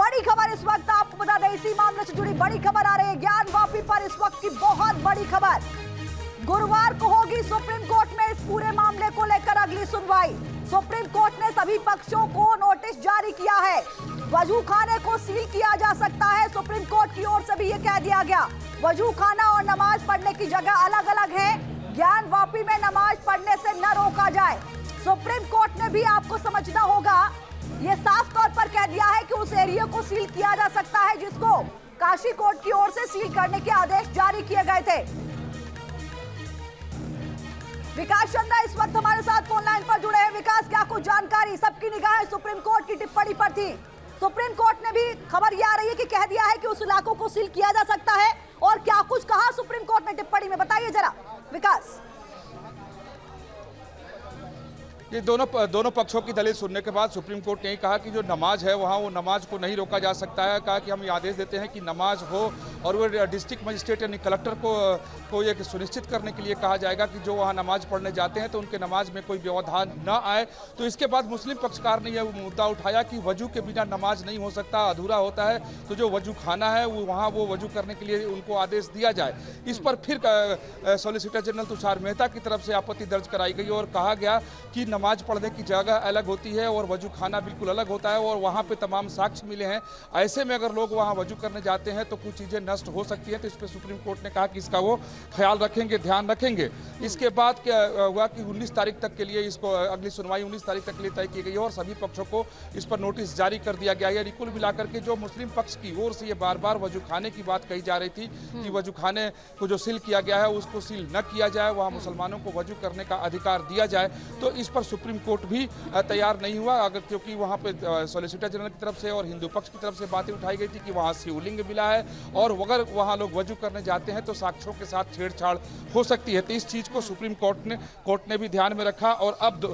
बड़ी खबर इस वक्त आपको बता दें, इसी मामले से जुड़ी बड़ी खबर आ रही है ज्ञानवापी पर। इस वक्त की बहुत बड़ी खबर, गुरुवार को होगी सुप्रीम कोर्ट में इस पूरे मामले को लेकर अगली सुनवाई। सुप्रीम कोर्ट ने सभी पक्षों को नोटिस जारी किया है। वजू खाने को सील किया जा सकता है, सुप्रीम कोर्ट की ओर से भी यह कह दिया गया। वजू खाना और नमाज पढ़ने की जगह अलग अलग है। ज्ञानवापी में नमाज पढ़ने से न रोका जाए। सुप्रीम कोर्ट ने भी, आपको समझना होगा, यह साफ तौर पर कह दिया है कि उस एरिया को सील किया जा सकता है जिसको काशी कोर्ट की ओर से सील करने के आदेश जारी किए गए थे। विकास चंद्रा इस वक्त हमारे साथ फोन लाइन पर जुड़े हैं। विकास, क्या कुछ जानकारी? सबकी निगाहें सुप्रीम कोर्ट की टिप्पणी पर थी। सुप्रीम कोर्ट ने भी, खबर यह आ रही है कि कह दिया है कि उस इलाकों को सील किया जा सकता है, और क्या कुछ कहा सुप्रीम कोर्ट ने टिप्पणी में, बताइए जरा विकास। ये दोनों पक्षों की दलील सुनने के बाद सुप्रीम कोर्ट ने कहा कि जो नमाज है वहाँ वो नमाज को नहीं रोका जा सकता है। कहा कि हम ये आदेश देते हैं कि नमाज हो, और वो डिस्ट्रिक्ट मजिस्ट्रेट यानी कलेक्टर को ये सुनिश्चित करने के लिए कहा जाएगा कि जो वहाँ नमाज पढ़ने जाते हैं तो उनके नमाज में कोई व्यवधान न आए। तो इसके बाद मुस्लिम पक्षकार ने यह मुद्दा उठाया कि वजू के बिना नमाज नहीं हो सकता, अधूरा होता है। तो जो वजू खाना है वहाँ वो वजू करने के लिए उनको आदेश दिया जाए। इस पर फिर सॉलिसिटर जनरल तुषार मेहता की तरफ से आपत्ति दर्ज कराई गई और कहा गया कि नमाज पढ़ने की जगह अलग होती है और वजू खाना बिल्कुल अलग होता है, और वहाँ पे तमाम साक्ष्य मिले हैं। ऐसे में अगर लोग वहाँ वजू करने जाते हैं तो कुछ चीज़ें नष्ट हो सकती हैं। तो इस पर सुप्रीम कोर्ट ने कहा कि इसका वो ख्याल रखेंगे, ध्यान रखेंगे। इसके बाद क्या हुआ कि 19 तारीख तक के लिए इसको, अगली सुनवाई 19 तारीख तक के लिए तय की गई है और सभी पक्षों को इस पर नोटिस जारी कर दिया गया है। कुल मिलाकर के जो मुस्लिम पक्ष की ओर से ये बार बार वजू खाने की बात कही जा रही थी कि वजू खाने को जो सील किया गया है उसको सील न किया जाए, वहाँ मुसलमानों को वजू करने का अधिकार दिया जाए, तो इस पर सुप्रीम कोर्ट भी तैयार नहीं हुआ। अगर क्योंकि वहाँ पे सॉलिसिटर जनरल की तरफ से और हिंदू पक्ष की तरफ से बातें उठाई गई थी कि वहाँ शिवलिंग मिला है और अगर वहाँ लोग वजू करने जाते हैं तो साक्ष्यों के साथ छेड़छाड़ हो सकती है। तो इस चीज़ को सुप्रीम कोर्ट ने भी ध्यान में रखा और अब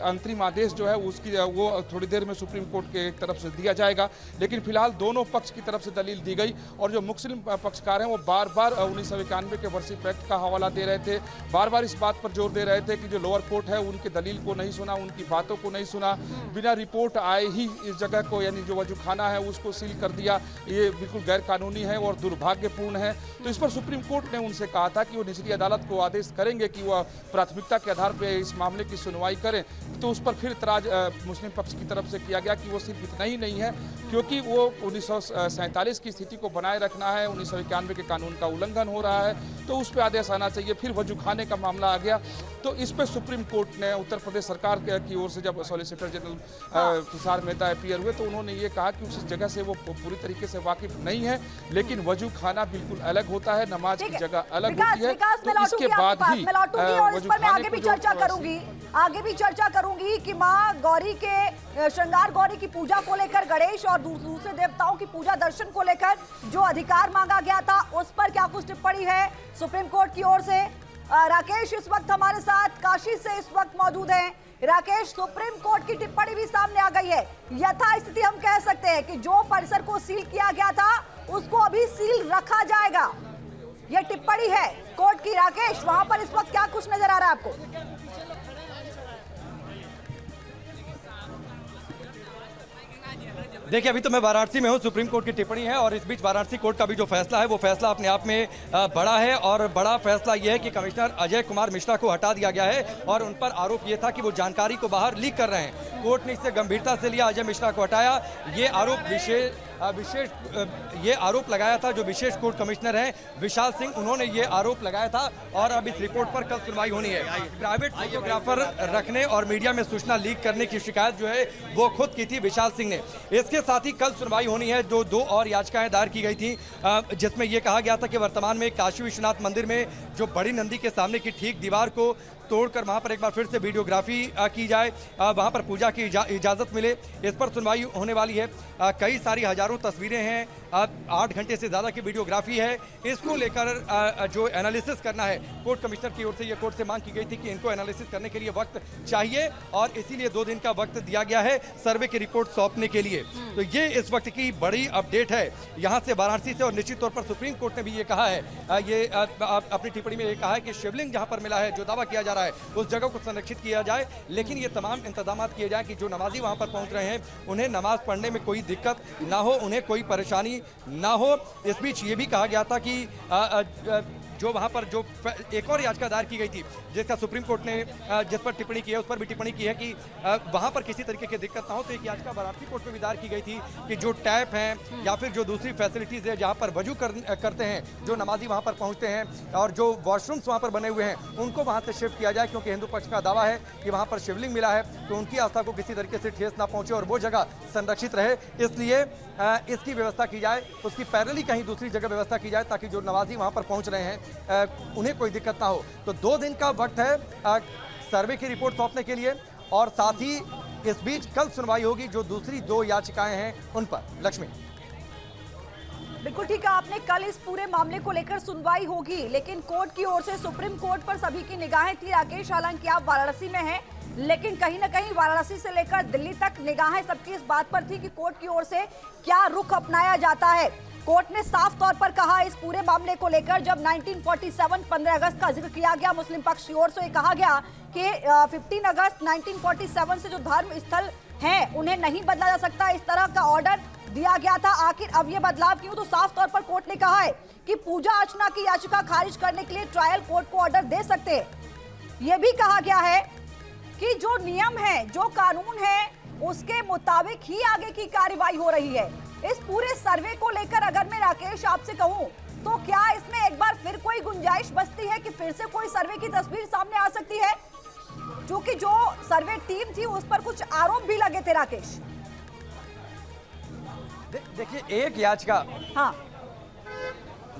अंतरिम आदेश जो है उसकी वो थोड़ी देर में सुप्रीम कोर्ट के तरफ से दिया जाएगा। लेकिन फिलहाल दोनों पक्ष की तरफ से दलील दी गई और जो मुस्लिम पक्षकार हैं वो बार बार 1991 के वर्षिप एक्ट का हवाला दे रहे थे, बार बार इस बात पर जोर दे रहे थे कि जो लोअर कोर्ट है उनके दलील को नहीं सुना, उनकी बातों को नहीं सुना, बिना रिपोर्ट आए ही इस जगह को यानी जो वजू खाना है उसको सील कर दिया। ये बिल्कुल गैर कानूनी है और दुर्भाग्यपूर्ण है। तो इस पर सुप्रीम कोर्ट ने उनसे कहा था कि वो निचली अदालत को आदेश करेंगे कि वह प्राथमिकता के आधार पर इस मामले की सुनवाई करें। तो उस पर फिर इतराज मुस्लिम पक्ष की तरफ से किया गया कि वो सिर्फ इतना ही नहीं है, क्योंकि वो 1947 की स्थिति को बनाए रखना है, 1991 के कानून का उल्लंघन हो रहा है, तो उस पर आदेश आना चाहिए। फिर वजू खाने का मामला आ गया, तो इस पर सुप्रीम कोर्ट ने उत्तर प्रदेश सरकार की ओर से जब solicitor general Tushar Mehta appear हुए तो उन्होंने ये कहा कि उस जगह से वो पूरी तरीके से वाकिफ नहीं है, लेकिन वजू खाना बिल्कुल अलग होता है, नमाज की जगह अलग होती है। तो इसके बाद ही वजू खाने की आगे भी चर्चा करूंगी कि माँ गौरी के श्रृंगार गौरी की पूजा को लेकर, गणेश और दूसरे देवताओं की पूजा दर्शन को लेकर जो अधिकार मांगा गया था उस पर क्या कुछ टिप्पणी है सुप्रीम कोर्ट की ओर से। राकेश इस वक्त हमारे साथ काशी से इस वक्त मौजूद हैं। राकेश, सुप्रीम कोर्ट की टिप्पणी भी सामने आ गई है। यथास्थिति हम कह सकते हैं कि जो परिसर को सील किया गया था उसको अभी सील रखा जाएगा, यह टिप्पणी है कोर्ट की। राकेश, वहां पर इस वक्त क्या कुछ नजर आ रहा है आपको? देखिए, अभी तो मैं वाराणसी में हूँ, सुप्रीम कोर्ट की टिप्पणी है और इस बीच वाराणसी कोर्ट का भी जो फैसला है वो फैसला अपने आप में बड़ा है और बड़ा फैसला ये है कि कमिश्नर अजय कुमार मिश्रा को हटा दिया गया है और उन पर आरोप ये था कि वो जानकारी को बाहर लीक कर रहे हैं। कोर्ट ने इसे गंभीरता से लिया, अजय मिश्रा को हटाया। ये आरोप लगाया था जो विशेष कोर्ट कमिश्नर हैं विशाल सिंह, उन्होंने ये आरोप लगाया था और अब इस रिपोर्ट पर कल सुनवाई होनी है। प्राइवेट फोटोग्राफर रखने और मीडिया में सूचना लीक करने की शिकायत जो है वो खुद की थी विशाल सिंह ने। इसके साथ ही कल सुनवाई होनी है जो 2 और याचिकाएं दायर की गई थी, जिसमें यह कहा गया था कि वर्तमान में काशी विश्वनाथ मंदिर में जो बड़ी नंदी के सामने की ठीक दीवार को तोड़कर वहां पर एक बार फिर से वीडियोग्राफी की जाए, वहां पर पूजा की इजाजत मिले। इस पर सुनवाई होने वाली है। कई सारी हजारों तस्वीरें हैं, 8 घंटे से ज़्यादा की वीडियोग्राफी है। इसको लेकर जो एनालिसिस करना है, कोर्ट कमिश्नर की ओर से ये कोर्ट से मांग की गई थी कि इनको एनालिसिस करने के लिए वक्त चाहिए और इसीलिए 2 दिन का वक्त दिया गया है सर्वे की रिपोर्ट सौंपने के लिए। तो ये इस वक्त की बड़ी अपडेट है यहाँ से वाराणसी से। और निश्चित तौर पर सुप्रीम कोर्ट ने भी ये कहा है, ये अपनी टिप्पणी में ये कहा है कि शिवलिंग जहाँ पर मिला है, जो दावा किया जा रहा है उस जगह को संरक्षित किया जाए, लेकिन ये तमाम इंतजाम किए जाए कि जो नमाजी वहाँ पर पहुँच रहे हैं उन्हें नमाज पढ़ने में कोई दिक्कत ना हो, उन्हें कोई परेशानी ना हो। इस बीच ये भी कहा गया था कि जो वहाँ पर जो एक और याचिका दायर की गई थी जिसका सुप्रीम कोर्ट ने जिस पर टिप्पणी की है उस पर भी टिप्पणी की है कि वहाँ पर किसी तरीके की दिक्कत ना हो, तो एक याचिका वाराणसी कोर्ट में भी दायर की गई थी कि जो टैप हैं या फिर जो दूसरी फैसिलिटीज़ है जहाँ पर वजू करते हैं जो नमाजी वहाँ पर पहुँचते हैं और जो वॉशरूम्स वहाँ पर बने हुए हैं उनको वहाँ से शिफ्ट किया जाए, क्योंकि हिंदू पक्ष का दावा है कि वहाँ पर शिवलिंग मिला है तो उनकी आस्था को किसी तरीके से ठेस ना पहुँचे और वो जगह संरक्षित रहे, इसलिए इसकी व्यवस्था की जाए, उसकी पैरेलली कहीं दूसरी जगह व्यवस्था की जाए ताकि जो नमाजी वहाँ पर पहुँच रहे हैं उन्हें कोई दिक्कत ना हो। तो 2 दिन का वक्त है सर्वे की रिपोर्ट सौंपने के लिए और साथ ही इस बीच कल सुनवाई होगी जो दूसरी 2 याचिकाएं हैं उन पर। लक्ष्मी, बिल्कुल ठीक है आपने, कल इस पूरे मामले को लेकर सुनवाई होगी, लेकिन कोर्ट की ओर से सुप्रीम कोर्ट पर सभी की निगाहें थी। राकेश, हालांकि आप वाराणसी में हैं, लेकिन कहीं ना कहीं वाराणसी से लेकर दिल्ली तक निगाहें सबकी इस बात पर थी कि कोर्ट की ओर से क्या रुख अपनाया जाता है। कोर्ट ने साफ तौर पर कहा इस पूरे मामले को लेकर, जब 1947 15 अगस्त का जिक्र किया गया मुस्लिम पक्ष की ओर से, कहा गया कि 15 अगस्त 1947 से जो धर्म स्थल हैं उन्हें नहीं बदला जा सकता, इस तरह का ऑर्डर दिया गया था। आखिर अब ये बदलाव क्यों? तो साफ तौर पर कोर्ट ने कहा है कि पूजा अर्चना की याचिका खारिज करने के लिए ट्रायल कोर्ट को ऑर्डर दे सकते हैं। यह भी कहा गया है कि जो नियम है, जो कानून है, उसके मुताबिक ही आगे की कार्रवाई हो रही है। इस पूरे सर्वे को लेकर अगर मैं राकेश आपसे कहूं तो क्या इसमें एक बार फिर कोई गुंजाइश बचती है कि फिर से कोई सर्वे की तस्वीर सामने आ सकती है? क्योंकि जो सर्वे टीम थी उस पर कुछ आरोप भी लगे थे राकेश। देखिए एक याचिका, हाँ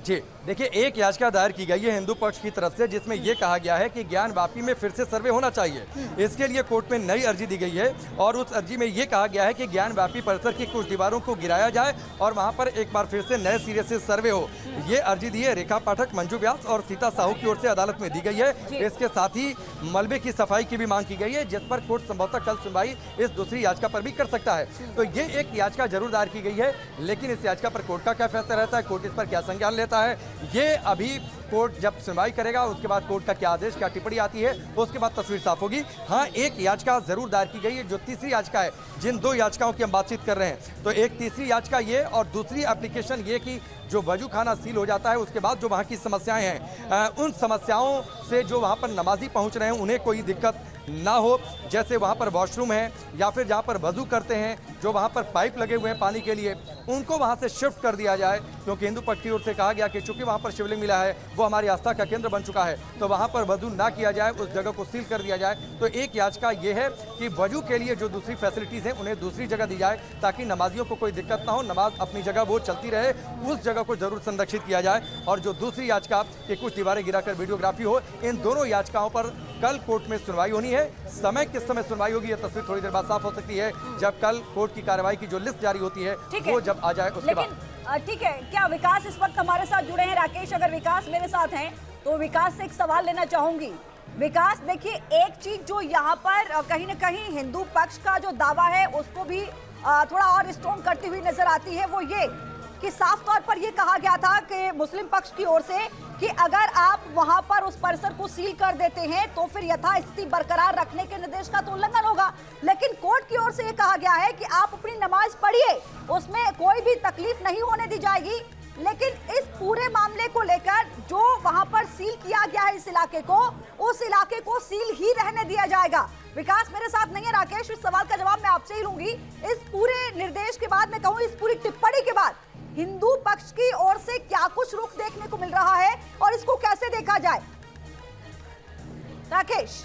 जी देखिए एक याचिका दायर की गई है हिंदू पक्ष की तरफ से जिसमें यह कहा गया है कि ज्ञान वापी में फिर से सर्वे होना चाहिए। इसके लिए कोर्ट में नई अर्जी दी गई है और उस अर्जी में यह कहा गया है कि ज्ञान वापी परिसर की कुछ दीवारों को गिराया जाए और वहां पर एक बार फिर से नए सिरे से सर्वे हो। ये अर्जी दी है रेखा पाठक, मंजू व्यास और सीता साहू की ओर से अदालत में दी गई है। इसके साथ ही मलबे की सफाई की भी मांग की गई है जिस पर कोर्ट संभवतः कल सुनवाई इस दूसरी याचिका पर भी कर सकता है। तो ये एक याचिका जरूर दायर की गई है, लेकिन इस याचिका पर कोर्ट का क्या फैसला रहता है, कोर्ट इस पर क्या संज्ञान लेता है, ये अभी कोर्ट जब सुनवाई करेगा उसके बाद कोर्ट का क्या आदेश, क्या टिप्पणी आती है, उसके बाद तस्वीर साफ होगी। हाँ, एक याचिका जरूर दायर की गई है जो तीसरी याचिका है, जिन 2 याचिकाओं की हम बातचीत कर रहे हैं। तो एक तीसरी याचिका ये और दूसरी एप्लीकेशन ये कि जो वजू खाना सील हो जाता है उसके बाद जो वहाँ की समस्याएं हैं उन समस्याओं से जो वहाँ पर नमाजी पहुँच रहे हैं उन्हें कोई दिक्कत ना हो। जैसे वहाँ पर वॉशरूम है या फिर जहाँ पर वजू करते हैं, जो वहाँ पर पाइप लगे हुए हैं पानी के लिए, उनको वहाँ से शिफ्ट कर दिया जाए, क्योंकि हिंदू पक्ष की ओर से कहा गया कि चूंकि वहाँ पर शिवलिंग मिला है, वो हमारी आस्था का केंद्र बन चुका है, तो वहाँ पर वजू ना किया जाए, उस जगह को सील कर दिया जाए। तो एक याचिका ये है कि वजू के लिए जो दूसरी फैसिलिटीज़ हैं उन्हें दूसरी जगह दी जाए ताकि नमाजियों को कोई दिक्कत ना हो, नमाज अपनी जगह वो चलती रहे, उस जगह को जरूर संरक्षित किया जाए। और जो दूसरी याचिका कि कुछ दीवारें गिराकर वीडियोग्राफी हो, इन दोनों याचिकाओं पर कल कोर्ट में सुनवाई होनी है। समय किस समय सुनवाई होगी, यह तस्वीर थोड़ी देर बाद साफ हो सकती है जब कल कोर्ट की कार्रवाई की जो लिस्ट जारी होती है वो जब आ जाए उसके बाद। ठीक है, क्या विकास इस वक्त हमारे साथ जुड़े हैं? राकेश, अगर विकास मेरे साथ हैं तो विकास से एक सवाल लेना चाहूंगी। विकास, देखिए एक चीज जो यहाँ पर कहीं ना कहीं हिंदू पक्ष का जो दावा है उसको भी थोड़ा और स्ट्रॉन्ग करती हुई नजर आती है, वो ये कि साफ तौर पर यह कहा गया था कि मुस्लिम पक्ष की ओर से कि अगर आप वहां पर उस परिसर को सील कर देते हैं तो फिर यथास्थिति बरकरार रखने के निर्देश का तो उल्लंघन होगा। लेकिन कोर्ट की ओर से यह कहा गया है कि आप अपनी नमाज पढ़िए, उसमें कोई भी तकलीफ नहीं होने दी जाएगी। लेकिन इस पूरे मामले को लेकर जो वहां पर सील किया गया है इस इलाके को, उस इलाके को सील ही रहने दिया जाएगा। विकास मेरे साथ नहीं है। राकेश, इस सवाल का जवाब मैं आपसे ही लूंगी। इस पूरे निर्देश के बाद, मैं कहूं इस पूरी टिप्पणी के बाद, हिंदू पक्ष की ओर से क्या कुछ रुख देखने को मिल रहा है और इसको कैसे देखा जाए? राकेश,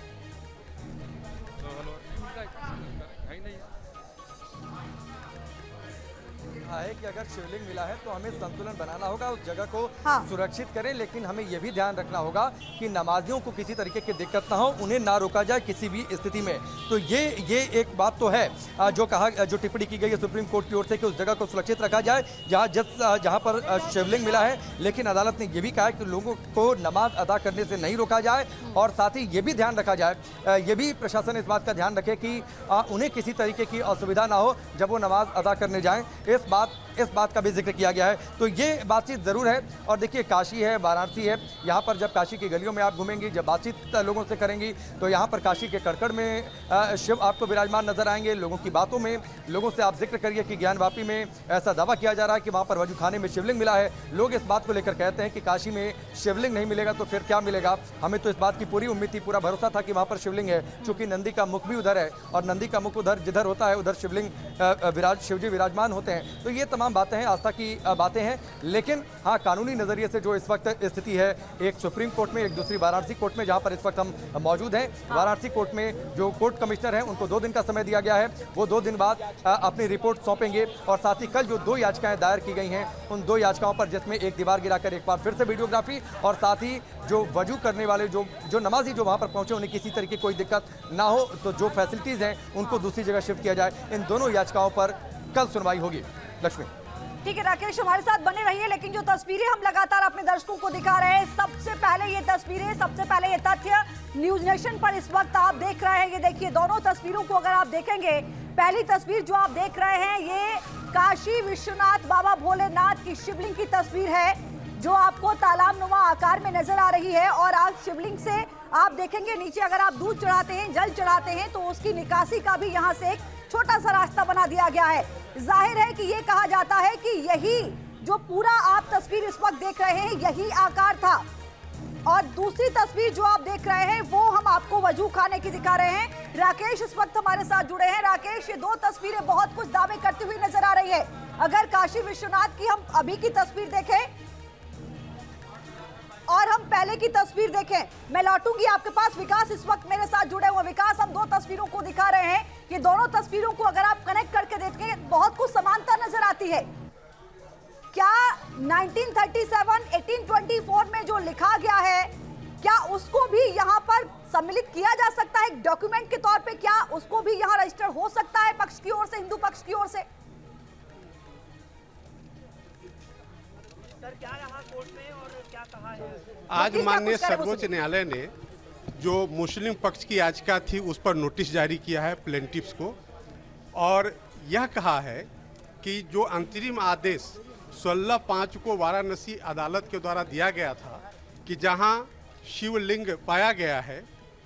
है कि अगर शिवलिंग मिला है तो हमें संतुलन बनाना होगा, उस जगह को हाँ। सुरक्षित करें, लेकिन हमें यह भी ध्यान रखना होगा कि नमाजियों को किसी तरीके की दिक्कत ना हो, उन्हें ना रोका जाए किसी भी स्थिति में। तो ये एक बात तो है जो टिप्पणी की गई है सुप्रीम कोर्ट की ओर से कि उस जगह को सुरक्षित रखा जाए जहाँ पर शिवलिंग मिला है। लेकिन अदालत ने यह भी कहा कि लोगों को नमाज अदा करने से नहीं रोका जाए और साथ ही ये भी ध्यान रखा जाए, ये भी प्रशासन इस बात का ध्यान रखे कि उन्हें किसी तरीके की असुविधा ना हो जब वो नमाज अदा करने जाएं। इस बात इस बात का भी जिक्र किया गया है। तो ये बातचीत ज़रूर है। और देखिए, काशी है, वाराणसी है, यहाँ पर जब काशी की गलियों में आप घूमेंगी, जब बातचीत लोगों से करेंगी, तो यहाँ पर काशी के कड़कड़ में शिव आपको विराजमान नजर आएंगे। लोगों की बातों में, लोगों से आप जिक्र करिए कि ज्ञानवापी में ऐसा दावा किया जा रहा है कि वहाँ पर वजू खाने में शिवलिंग मिला है। लोग इस बात को लेकर कहते हैं कि काशी में शिवलिंग नहीं मिलेगा तो फिर क्या मिलेगा। हमें तो इस बात की पूरी उम्मीद थी, पूरा भरोसा था कि वहाँ पर शिवलिंग है, चूंकि नंदी का मुख भी उधर है और नंदी का मुख उधर जिधर होता है उधर शिवलिंग शिवजी विराजमान होते हैं। तो ये तमाम बातें हैं, आस्था की बातें हैं। लेकिन हाँ, कानूनी नजरिए से जो इस वक्त स्थिति है, एक सुप्रीम कोर्ट में, एक दूसरी वाराणसी कोर्ट में, जहाँ पर इस वक्त हम मौजूद हैं। वाराणसी कोर्ट में जो कोर्ट कमिश्नर हैं उनको 2 दिन का समय दिया गया है। वो 2 दिन बाद अपनी रिपोर्ट सौंपेंगे। और साथ ही कल जो 2 याचिकाएं दायर की गई हैं, उन 2 याचिकाओं पर, जिसमें एक दीवार गिराकर एक बार फिर से वीडियोग्राफी, और साथ ही जो वजू करने वाले जो नमाजी जो वहाँ पर पहुंचे उन्हें किसी तरह की कोई दिक्कत ना हो, तो जो फैसिलिटीज़ हैं उनको दूसरी जगह शिफ्ट किया जाए। इन दोनों याचिकाओं पर कल सुनवाई होगी। लक्ष्मी। ठीक है राकेश, हमारे साथ बने रहिए। लेकिन जो तस्वीरें हम लगातार अपने दर्शकों को दिखा रहे हैं, सबसे पहले ये तस्वीरें, सबसे पहले ये तथ्य न्यूज नेशन पर इस वक्त आप देख रहे हैं। ये देखिए, दोनों तस्वीरों को अगर आप देखेंगे, पहली तस्वीर जो आप देख रहे हैं ये काशी विश्वनाथ बाबा भोलेनाथ की शिवलिंग की तस्वीर है, जो आपको तालाबनुमा आकार में नजर आ रही है। और आज शिवलिंग से आप देखेंगे नीचे अगर आप दूध चढ़ाते हैं, जल चढ़ाते हैं, तो उसकी निकासी का भी यहाँ से एक छोटा सा रास्ता बना दिया गया है। जाहिर है कि ये कहा जाता है कि यही जो पूरा आप तस्वीर इस वक्त देख रहे हैं, यही आकार था। और दूसरी तस्वीर जो आप देख रहे हैं वो हम आपको वजू खाने की दिखा रहे हैं। राकेश इस वक्त हमारे साथ जुड़े हैं। राकेश, ये 2 तस्वीरें बहुत कुछ दावे करती हुई नजर आ रही है। अगर काशी विश्वनाथ की हम अभी की तस्वीर देखें और हम पहले की तस्वीर देखें, मैं लौटूंगी आपके पास। विकास इस वक्त मेरे साथ जुड़े हुए। विकास, हम 2 तस्वीरों को दिखा रहे हैं। ये दोनों तस्वीरों को अगर आप कनेक्ट करके देखें, बहुत कुछ समानता नजर आती है। क्या 1937, 1824 में जो लिखा गया है, क्या उसको भी यहाँ पर सम्मिलित किया जा सकता है डॉक्यूमेंट के तौर पे? क्या उसको भी यहाँ रजिस्टर हो सकता है पक्ष की ओर से, हिंदू पक्ष की ओर से? सर, क्या रहा कोर्ट में और क्या कहा है? आज माननीय सर्वोच्च न्यायालय ने जो मुस्लिम पक्ष की याचिका थी उस पर नोटिस जारी किया है प्लेंटिफ्स को, और यह कहा है कि जो अंतरिम आदेश 16/5 को वाराणसी अदालत के द्वारा दिया गया था कि जहां शिवलिंग पाया गया है,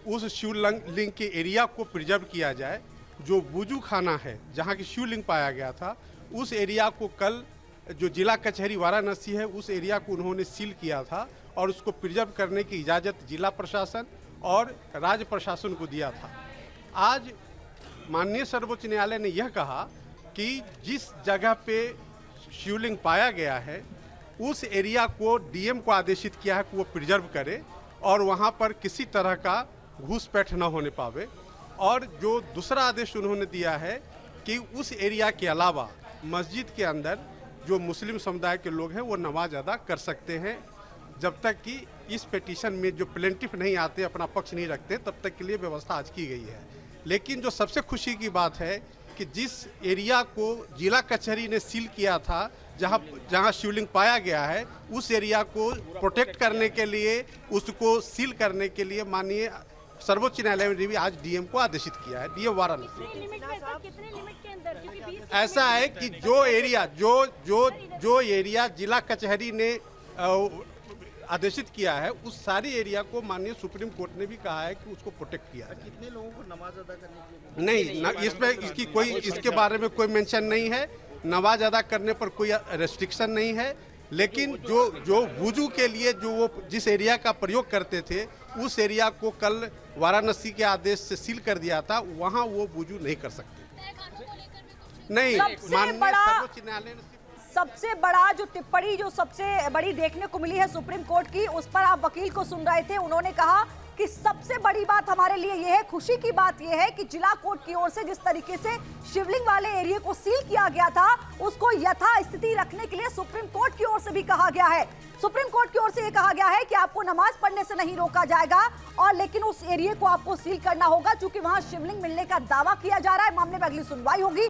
उस शिवलिंग के एरिया को प्रिजर्व किया जाए। जो वुजू खाना है जहां की शिवलिंग पाया गया था, उस एरिया को कल जो जिला कचहरी वाराणसी है उस एरिया को उन्होंने सील किया था और उसको प्रिजर्व करने की इजाज़त जिला प्रशासन और राज्य प्रशासन को दिया था। आज माननीय सर्वोच्च न्यायालय ने यह कहा कि जिस जगह पे शिवलिंग पाया गया है उस एरिया को डीएम को आदेशित किया है कि वो प्रिजर्व करे और वहाँ पर किसी तरह का घूसपैठ न होने पावे। और जो दूसरा आदेश उन्होंने दिया है कि उस एरिया के अलावा मस्जिद के अंदर जो मुस्लिम समुदाय के लोग हैं वो नमाज अदा कर सकते हैं, जब तक कि इस पिटीशन में जो प्लेंटिफ नहीं आते, अपना पक्ष नहीं रखते, तब तक के लिए व्यवस्था आज की गई है। लेकिन जो सबसे खुशी की बात है कि जिस एरिया को जिला कचहरी ने सील किया था, जहां शिवलिंग पाया गया है, उस एरिया को प्रोटेक्ट करने के लिए, उसको सील करने के लिए माननीय सर्वोच्च न्यायालय ने भी आज डीएम को आदेशित किया है, डीएम वाराणसी। ऐसा है कि जो एरिया जिला कचहरी ने आदेशित किया है, उस सारी एरिया को माननीय सुप्रीम कोर्ट ने भी कहा है कि उसको प्रोटेक्ट किया है। कितने लोगों को नमाज अदा करने के लिए नहीं, इसमें इसके बारे में कोई मेंशन नहीं है। नमाज अदा करने पर कोई रेस्ट्रिक्शन नहीं है। लेकिन जो वुजू के लिए जो वो जिस एरिया का प्रयोग करते थे, उस एरिया को कल वाराणसी के आदेश से सील कर दिया था, वहाँ वो वुजू नहीं कर सकते। नहीं, माननीय सर्वोच्च न्यायालय ने सबसे बड़ा जो टिप्पणी जो सबसे बड़ी देखने को मिली है सुप्रीम कोर्ट की, उस पर आप वकील को सुन रहे थे। उन्होंने कहा कि सबसे बड़ी बात हमारे लिए यह है, खुशी की बात यह है कि जिला कोर्ट की ओर से जिस तरीके से शिवलिंग वाले एरिया को सील किया गया था, उसको यथास्थिति रखने के लिए सुप्रीम कोर्ट की ओर से भी कहा गया है। सुप्रीम कोर्ट की ओर से यह कहा गया है कि आपको नमाज पढ़ने से नहीं रोका जाएगा, और लेकिन उस एरिया को आपको सील करना होगा, क्योंकि वहां शिवलिंग मिलने का दावा किया जा रहा है। मामले में अगली सुनवाई होगी।